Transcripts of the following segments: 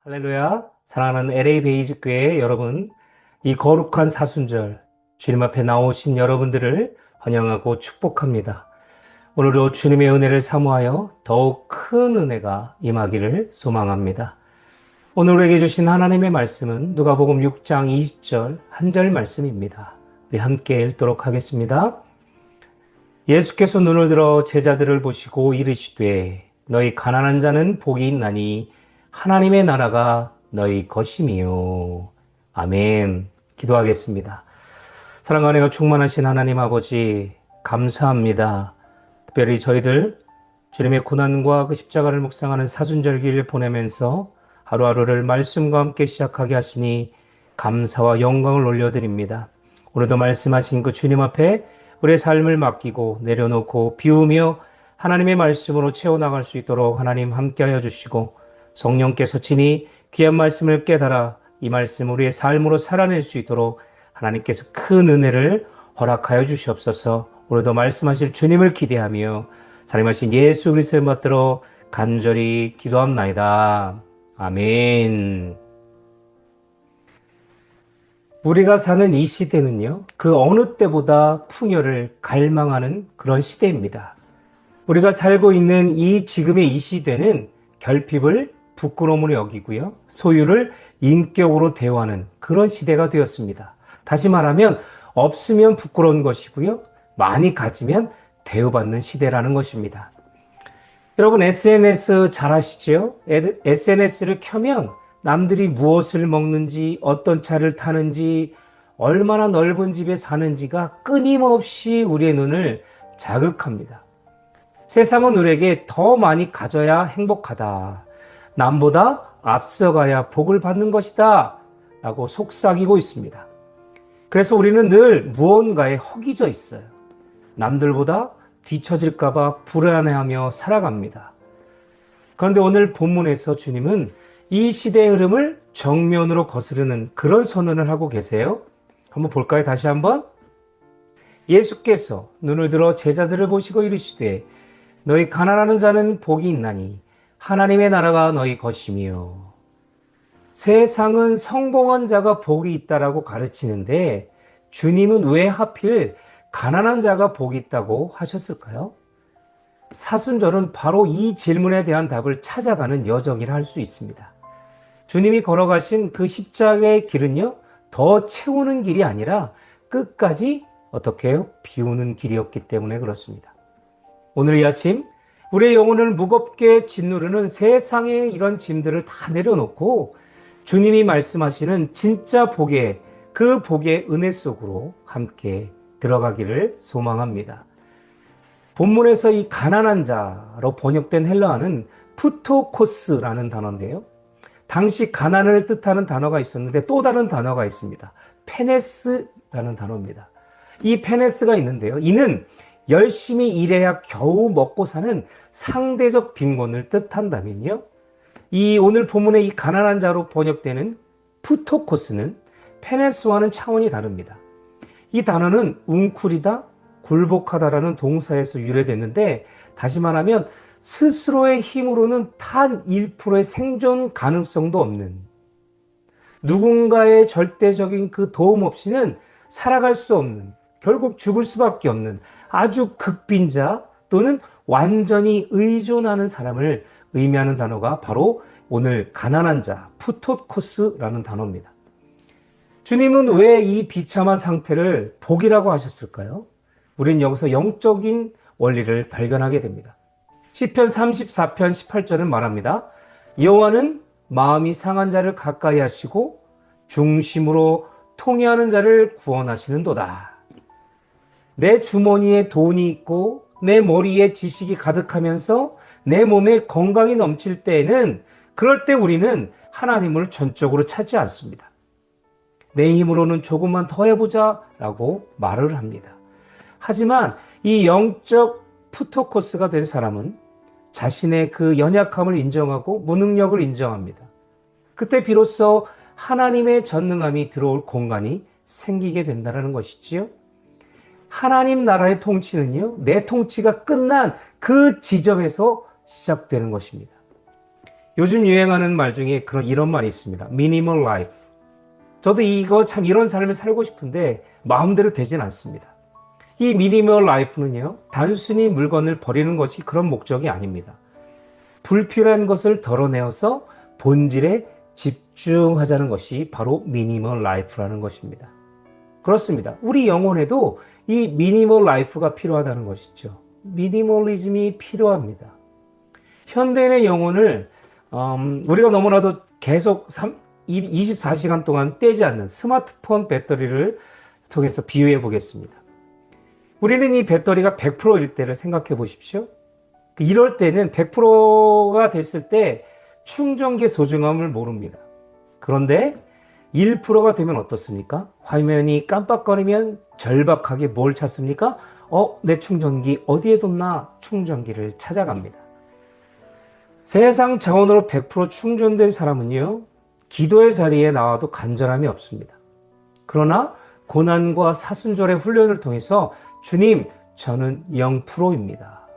할렐루야. 사랑하는 LA 베이직 교회 여러분, 이 거룩한 사순절 주님 앞에 나오신 여러분들을 환영하고 축복합니다. 오늘도 주님의 은혜를 사모하여 더욱 큰 은혜가 임하기를 소망합니다. 오늘 우리에게 주신 하나님의 말씀은 누가복음 6장 20절 한 절 말씀입니다. 우리 함께 읽도록 하겠습니다. 예수께서 눈을 들어 제자들을 보시고 이르시되 너희 가난한 자는 복이 있나니 하나님의 나라가 너희 것임이요. 아멘. 기도하겠습니다. 사랑과 은혜가 충만하신 하나님 아버지 감사합니다. 특별히 저희들 주님의 고난과 그 십자가를 묵상하는 사순절기를 보내면서 하루하루를 말씀과 함께 시작하게 하시니 감사와 영광을 올려드립니다. 오늘도 말씀하신 그 주님 앞에 우리의 삶을 맡기고 내려놓고 비우며 하나님의 말씀으로 채워나갈 수 있도록 하나님 함께하여 주시고 성령께서 친히 귀한 말씀을 깨달아 이 말씀 우리의 삶으로 살아낼 수 있도록 하나님께서 큰 은혜를 허락하여 주시옵소서. 오늘도 말씀하실 주님을 기대하며 살림하신 예수 그리스도를 받들어 간절히 기도합나이다. 아멘. 우리가 사는 이 시대는요, 그 어느 때보다 풍요를 갈망하는 그런 시대입니다. 우리가 살고 있는 이 지금의 이 시대는 결핍을 부끄러움으로 여기고요, 소유를 인격으로 대우하는 그런 시대가 되었습니다. 다시 말하면 없으면 부끄러운 것이고요, 많이 가지면 대우받는 시대라는 것입니다. 여러분 SNS 잘 아시죠? SNS를 켜면 남들이 무엇을 먹는지, 어떤 차를 타는지, 얼마나 넓은 집에 사는지가 끊임없이 우리의 눈을 자극합니다. 세상은 우리에게 더 많이 가져야 행복하다. 남보다 앞서가야 복을 받는 것이다. 라고 속삭이고 있습니다. 그래서 우리는 늘 무언가에 허기져 있어요. 남들보다 뒤처질까봐 불안해하며 살아갑니다. 그런데 오늘 본문에서 주님은 이 시대의 흐름을 정면으로 거스르는 그런 선언을 하고 계세요. 한번 볼까요? 다시 한번. 예수께서 눈을 들어 제자들을 보시고 이르시되 너희 가난하는 자는 복이 있나니 하나님의 나라가 너희 것이며. 세상은 성공한 자가 복이 있다라고 가르치는데 주님은 왜 하필 가난한 자가 복이 있다고 하셨을까요? 사순절은 바로 이 질문에 대한 답을 찾아가는 여정이라 할 수 있습니다. 주님이 걸어가신 그 십자가의 길은요, 더 채우는 길이 아니라 끝까지 어떻게 해요? 비우는 길이었기 때문에 그렇습니다. 오늘 이 아침 우리의 영혼을 무겁게 짓누르는 세상의 이런 짐들을 다 내려놓고 주님이 말씀하시는 진짜 복의 그 복의 은혜 속으로 함께 들어가기를 소망합니다. 본문에서 이 가난한 자로 번역된 헬라어는 푸토코스라는 단어인데요. 당시 가난을 뜻하는 단어가 있었는데 또 다른 단어가 있습니다. 페네스라는 단어입니다. 이 페네스가 있는데요. 이는 열심히 일해야 겨우 먹고 사는 상대적 빈곤을 뜻한다면요. 이 오늘 본문의 이 가난한 자로 번역되는 푸토코스는 페네스와는 차원이 다릅니다. 이 단어는 웅크리다, 굴복하다라는 동사에서 유래됐는데 다시 말하면 스스로의 힘으로는 단 1%의 생존 가능성도 없는, 누군가의 절대적인 그 도움 없이는 살아갈 수 없는, 결국 죽을 수밖에 없는 아주 극빈자 또는 완전히 의존하는 사람을 의미하는 단어가 바로 오늘 가난한 자, 푸토코스라는 단어입니다. 주님은 왜 이 비참한 상태를 복이라고 하셨을까요? 우린 여기서 영적인 원리를 발견하게 됩니다. 시편 34편 18절은 말합니다. 여호와는 마음이 상한 자를 가까이 하시고 중심으로 통회하는 자를 구원하시는도다. 내 주머니에 돈이 있고 내 머리에 지식이 가득하면서 내 몸에 건강이 넘칠 때에는 그럴 때 우리는 하나님을 전적으로 찾지 않습니다. 내 힘으로는 조금만 더 해보자 라고 말을 합니다. 하지만 이 영적 푸토코스가 된 사람은 자신의 그 연약함을 인정하고 무능력을 인정합니다. 그때 비로소 하나님의 전능함이 들어올 공간이 생기게 된다는 것이지요. 하나님 나라의 통치는요, 내 통치가 끝난 그 지점에서 시작되는 것입니다. 요즘 유행하는 말 중에 이런 말이 있습니다. 미니멀 라이프. 저도 이런 삶을 살고 싶은데 마음대로 되진 않습니다. 이 미니멀 라이프는요, 단순히 물건을 버리는 것이 그런 목적이 아닙니다. 불필요한 것을 덜어내어서 본질에 집중하자는 것이 바로 미니멀 라이프라는 것입니다. 그렇습니다. 우리 영혼에도 이 미니멀 라이프가 필요하다는 것이죠. 미니멀리즘이 필요합니다. 현대인의 영혼을 우리가 너무나도 계속 24시간 동안 떼지 않는 스마트폰 배터리를 통해서 비유해 보겠습니다. 우리는 이 배터리가 100%일 때를 생각해 보십시오. 이럴 때는 100%가 됐을 때 충전기의 소중함을 모릅니다. 그런데 1%가 되면 어떻습니까? 화면이 깜빡거리면 절박하게 뭘 찾습니까? 내 충전기 어디에 뒀나? 충전기를 찾아갑니다. 세상 자원으로 100% 충전된 사람은요, 기도의 자리에 나와도 간절함이 없습니다. 그러나 고난과 사순절의 훈련을 통해서 주님, 저는 0%입니다.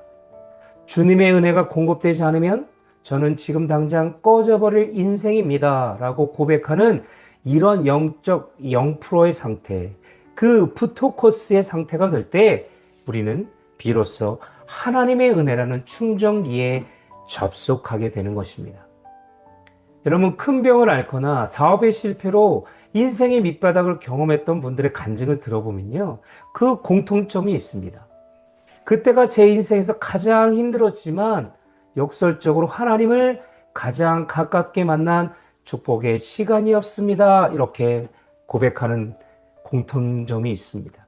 주님의 은혜가 공급되지 않으면 저는 지금 당장 꺼져버릴 인생입니다. 라고 고백하는 이런 영적 0%의 상태, 그 푸토코스의 상태가 될 때 우리는 비로소 하나님의 은혜라는 충전기에 접속하게 되는 것입니다. 여러분, 큰 병을 앓거나 사업의 실패로 인생의 밑바닥을 경험했던 분들의 간증을 들어보면요, 그 공통점이 있습니다. 그때가 제 인생에서 가장 힘들었지만 역설적으로 하나님을 가장 가깝게 만난 축복의 시간이었습니다. 이렇게 고백하는 공통점이 있습니다.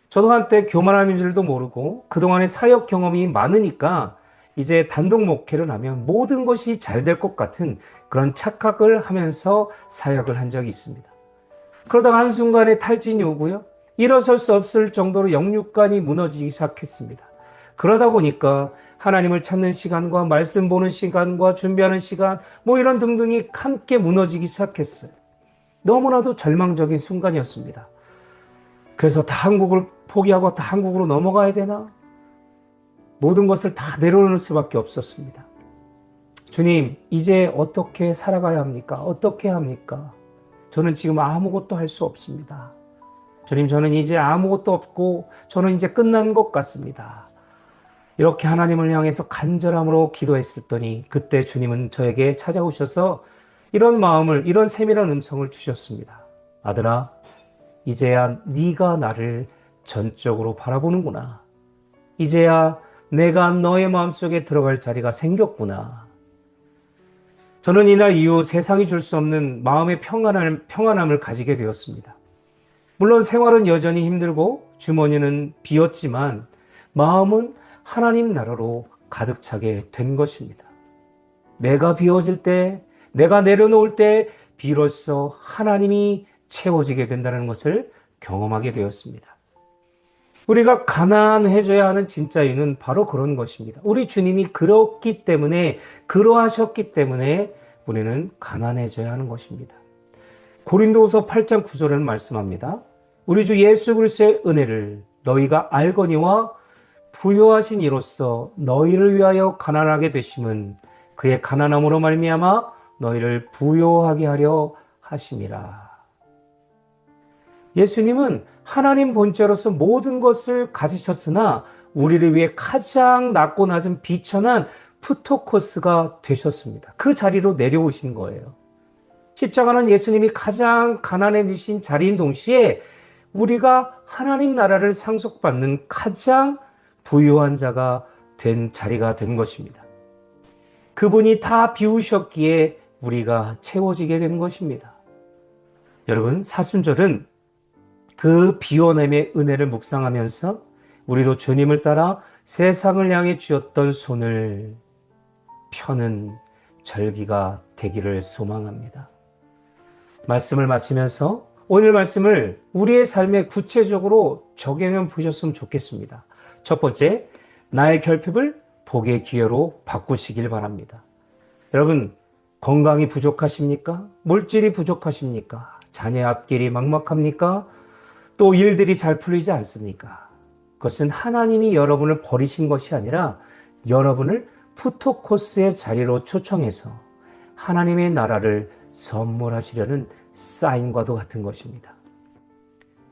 저도 한때 교만함인 줄도 모르고 그동안의 사역 경험이 많으니까 이제 단독 목회를 하면 모든 것이 잘 될 것 같은 그런 착각을 하면서 사역을 한 적이 있습니다. 그러다가 한순간에 탈진이 오고요. 일어설 수 없을 정도로 역류관이 무너지기 시작했습니다. 그러다 보니까 하나님을 찾는 시간과 말씀 보는 시간과 준비하는 시간, 이런 등등이 함께 무너지기 시작했어요. 너무나도 절망적인 순간이었습니다. 그래서 다 한국을 포기하고 다 한국으로 넘어가야 되나? 모든 것을 다 내려놓을 수밖에 없었습니다. 주님, 이제 어떻게 살아가야 합니까? 어떻게 합니까? 저는 지금 아무것도 할 수 없습니다. 주님, 저는 이제 아무것도 없고 저는 이제 끝난 것 같습니다. 이렇게 하나님을 향해서 간절함으로 기도했더니 그때 주님은 저에게 찾아오셔서 이런 마음을, 이런 세밀한 음성을 주셨습니다. 아들아, 이제야 네가 나를 전적으로 바라보는구나. 이제야 내가 너의 마음속에 들어갈 자리가 생겼구나. 저는 이날 이후 세상이 줄 수 없는 마음의 평안함을 가지게 되었습니다. 물론 생활은 여전히 힘들고 주머니는 비었지만 마음은 하나님 나라로 가득 차게 된 것입니다. 내가 비워질 때, 내가 내려놓을 때 비로소 하나님이 채워지게 된다는 것을 경험하게 되었습니다. 우리가 가난해져야 하는 진짜 이유는 바로 그런 것입니다. 우리 주님이 그러하셨기 때문에 우리는 가난해져야 하는 것입니다. 고린도후서 8장 9절에는 말씀합니다. 우리 주 예수 그리스도의 은혜를 너희가 알거니와 부요하신 이로써 너희를 위하여 가난하게 되심은 그의 가난함으로 말미암아 너희를 부요하게 하려 하심이라. 예수님은 하나님 본체로서 모든 것을 가지셨으나 우리를 위해 가장 낮고 낮은 비천한 푸토코스가 되셨습니다. 그 자리로 내려오신 거예요. 십자가는 예수님이 가장 가난해지신 자리인 동시에 우리가 하나님 나라를 상속받는 가장 부유한 자가 된 자리가 된 것입니다. 그분이 다 비우셨기에 우리가 채워지게 된 것입니다. 여러분, 사순절은 그 비워냄의 은혜를 묵상하면서 우리도 주님을 따라 세상을 향해 쥐었던 손을 펴는 절기가 되기를 소망합니다. 말씀을 마치면서 오늘 말씀을 우리의 삶에 구체적으로 적용해 보셨으면 좋겠습니다. 첫 번째, 나의 결핍을 복의 기회로 바꾸시길 바랍니다. 여러분, 건강이 부족하십니까? 물질이 부족하십니까? 자녀의 앞길이 막막합니까? 또 일들이 잘 풀리지 않습니까? 그것은 하나님이 여러분을 버리신 것이 아니라 여러분을 푸토코스의 자리로 초청해서 하나님의 나라를 선물하시려는 사인과도 같은 것입니다.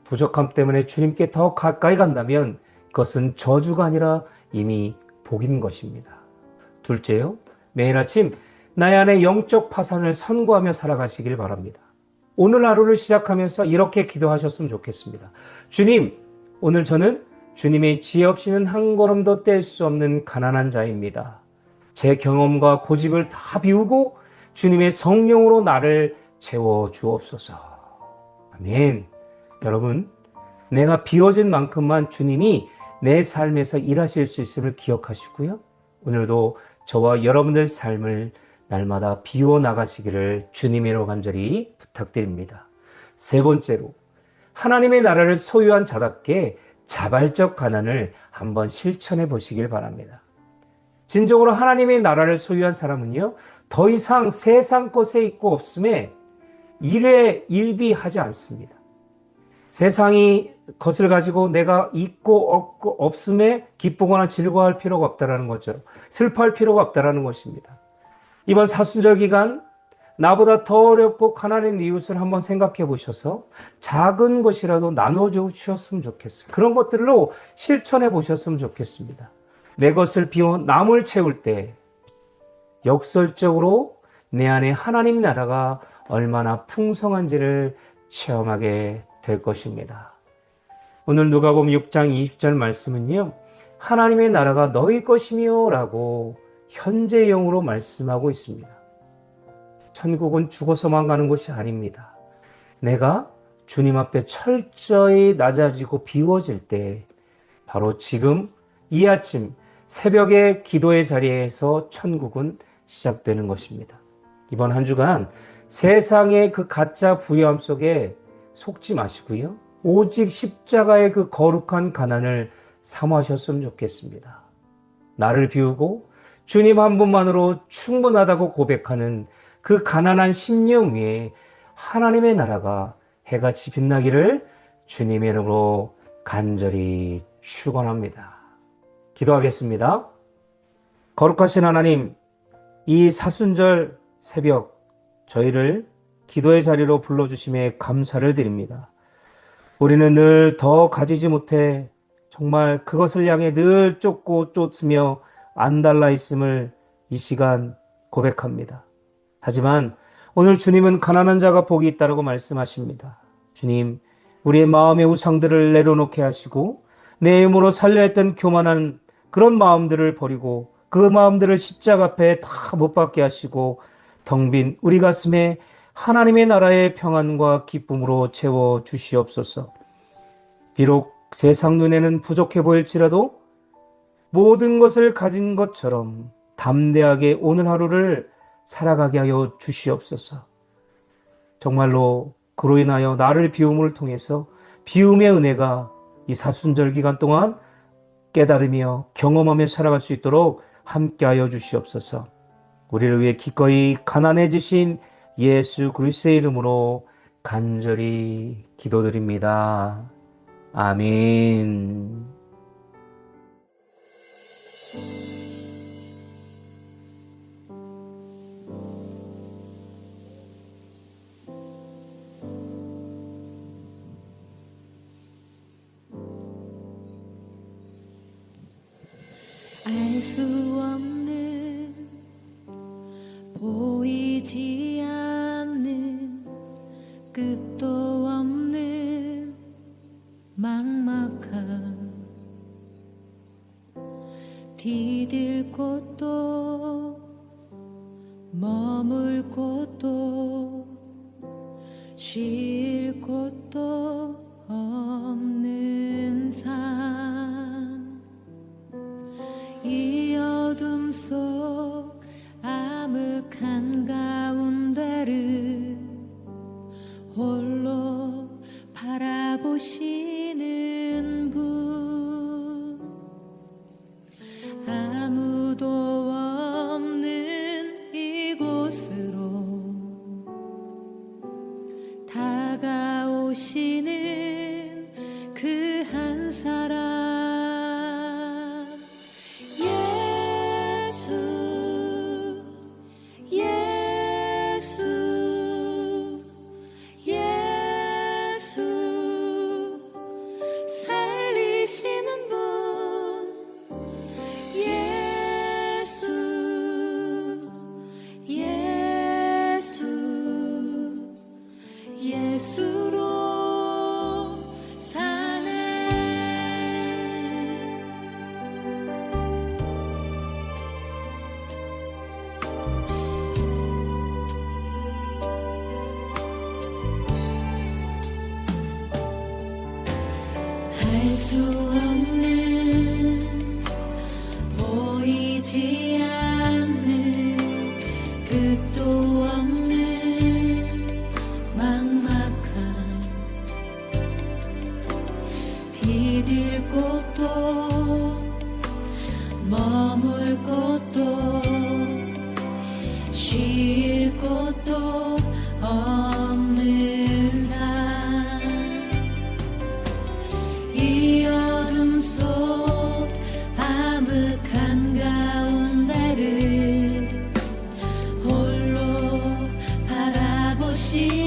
부족함 때문에 주님께 더 가까이 간다면 그것은 저주가 아니라 이미 복인 것입니다. 둘째요, 매일 아침 나의 안에 영적 파산을 선고하며 살아가시길 바랍니다. 오늘 하루를 시작하면서 이렇게 기도하셨으면 좋겠습니다. 주님, 오늘 저는 주님의 지혜 없이는 한 걸음도 뗄 수 없는 가난한 자입니다. 제 경험과 고집을 다 비우고 주님의 성령으로 나를 채워 주옵소서. 아멘. 여러분, 내가 비워진 만큼만 주님이 내 삶에서 일하실 수 있음을 기억하시고요. 오늘도 저와 여러분들 삶을 날마다 비워 나가시기를 주님으로 간절히 부탁드립니다. 세 번째로, 하나님의 나라를 소유한 자답게 자발적 가난을 한번 실천해 보시길 바랍니다. 진정으로 하나님의 나라를 소유한 사람은요, 더 이상 세상 것에 있고 없음에 일에 일비하지 않습니다. 세상이 것을 가지고 내가 있고 없고 없음에 기쁘거나 즐거워할 필요가 없다는 거죠. 슬퍼할 필요가 없다는 것입니다. 이번 사순절 기간 나보다 더 어렵고 가난한 이웃을 한번 생각해 보셔서 작은 것이라도 나눠주셨으면 좋겠어요. 그런 것들로 실천해 보셨으면 좋겠습니다. 내 것을 비워 남을 채울 때 역설적으로 내 안에 하나님 나라가 얼마나 풍성한지를 체험하게 될 것입니다. 오늘 누가복음 6장 20절 말씀은요, 하나님의 나라가 너희 것이며 라고 현재형으로 말씀하고 있습니다. 천국은 죽어서만 가는 곳이 아닙니다. 내가 주님 앞에 철저히 낮아지고 비워질 때 바로 지금 이 아침 새벽의 기도의 자리에서 천국은 시작되는 것입니다. 이번 한 주간 세상의 그 가짜 부유함 속에 속지 마시고요. 오직 십자가의 그 거룩한 가난을 사모하셨으면 좋겠습니다. 나를 비우고 주님 한 분만으로 충분하다고 고백하는 그 가난한 심령 위에 하나님의 나라가 해같이 빛나기를 주님의 이름으로 간절히 축원합니다. 기도하겠습니다. 거룩하신 하나님, 이 사순절 새벽 저희를 기도의 자리로 불러주심에 감사를 드립니다. 우리는 늘 더 가지지 못해 정말 그것을 향해 늘 쫓고 쫓으며 안달나 있음을 이 시간 고백합니다. 하지만 오늘 주님은 가난한 자가 복이 있다고 말씀하십니다. 주님, 우리의 마음의 우상들을 내려놓게 하시고 내 힘으로 살려 했던 교만한 그런 마음들을 버리고 그 마음들을 십자가 앞에 다 못 박게 하시고 텅 빈 우리 가슴에 하나님의 나라의 평안과 기쁨으로 채워 주시옵소서. 비록 세상 눈에는 부족해 보일지라도 모든 것을 가진 것처럼 담대하게 오늘 하루를 살아가게 하여 주시옵소서. 정말로 그로 인하여 나를 비움을 통해서 비움의 은혜가 이 사순절 기간 동안 깨달으며 경험하며 살아갈 수 있도록 함께하여 주시옵소서. 우리를 위해 기꺼이 가난해지신 예수 그리스도의 이름으로 간절히 기도드립니다. 아멘. 알 수 없는 보이지 않는 끝도 없는 막막함 디딜 곳도 머물 곳도 쉴 곳도 없는 삶 이 어둠 속 암흑한 가운데를 홀로 바라보시는 분 아무도 없는 이곳으로 다가오시는 그 한 사람 예수 예수로 사네. 알 수 없는 보이지 않는 끝도 없는 막막함 디딜 곳도 머물 곳도 쉴 곳도 없는 삶 이 어둠 속 암흑 한가운데를 홀로 바라보시